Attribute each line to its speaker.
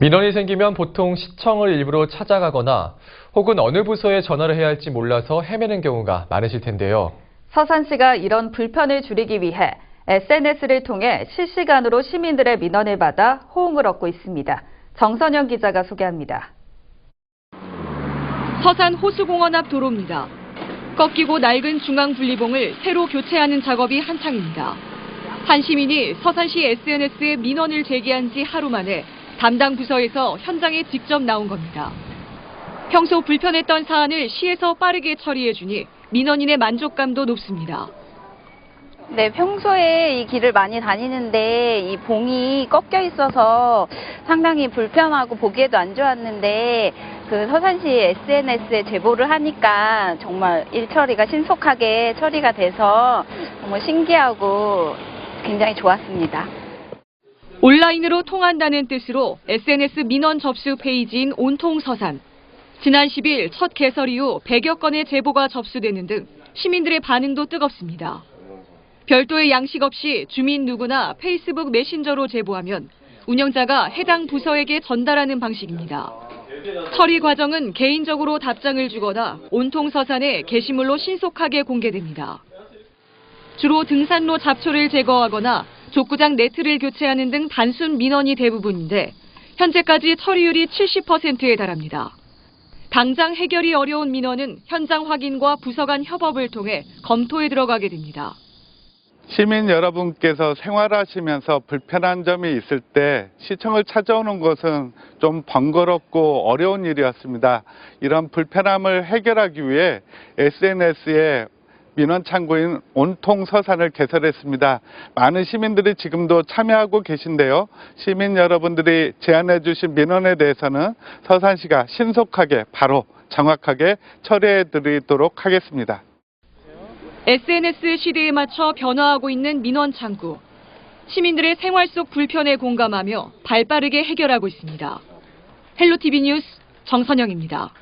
Speaker 1: 민원이 생기면 보통 시청을 일부러 찾아가거나 혹은 어느 부서에 전화를 해야 할지 몰라서 헤매는 경우가 많으실 텐데요.
Speaker 2: 서산시가 이런 불편을 줄이기 위해 SNS를 통해 실시간으로 시민들의 민원을 받아 호응을 얻고 있습니다. 정선영 기자가 소개합니다.
Speaker 3: 서산 호수공원 앞 도로입니다. 꺾이고 낡은 중앙분리봉을 새로 교체하는 작업이 한창입니다. 한 시민이 서산시 SNS에 민원을 제기한 지 하루 만에 담당 부서에서 현장에 직접 나온 겁니다. 평소 불편했던 사안을 시에서 빠르게 처리해주니 민원인의 만족감도 높습니다.
Speaker 4: 네, 평소에 이 길을 많이 다니는데 이 봉이 꺾여 있어서 상당히 불편하고 보기에도 안 좋았는데 그 서산시 SNS에 제보를 하니까 정말 일 처리가 신속하게 처리가 돼서 정말 신기하고 굉장히 좋았습니다.
Speaker 3: 온라인으로 통한다는 뜻으로 SNS 민원 접수 페이지인 온통서산. 지난 10일 첫 개설 이후 100여 건의 제보가 접수되는 등 시민들의 반응도 뜨겁습니다. 별도의 양식 없이 주민 누구나 페이스북 메신저로 제보하면 운영자가 해당 부서에게 전달하는 방식입니다. 처리 과정은 개인적으로 답장을 주거나 온통서산에 게시물로 신속하게 공개됩니다. 주로 등산로 잡초를 제거하거나 족구장 네트를 교체하는 등 단순 민원이 대부분인데 현재까지 처리율이 70%에 달합니다. 당장 해결이 어려운 민원은 현장 확인과 부서 간 협업을 통해 검토에 들어가게 됩니다.
Speaker 5: 시민 여러분께서 생활하시면서 불편한 점이 있을 때 시청을 찾아오는 것은 좀 번거롭고 어려운 일이었습니다. 이런 불편함을 해결하기 위해 SNS에 민원 창구인 온통서산을 개설했습니다. 많은 시민들이 지금도 참여하고 계신데요. 시민 여러분들이 제안해 주신 민원에 대해서는 서산시가 신속하게 바로 정확하게 처리해 드리도록 하겠습니다.
Speaker 3: SNS 시대에 맞춰 변화하고 있는 민원 창구. 시민들의 생활 속 불편에 공감하며 발빠르게 해결하고 있습니다. 헬로티비 뉴스 정선영입니다.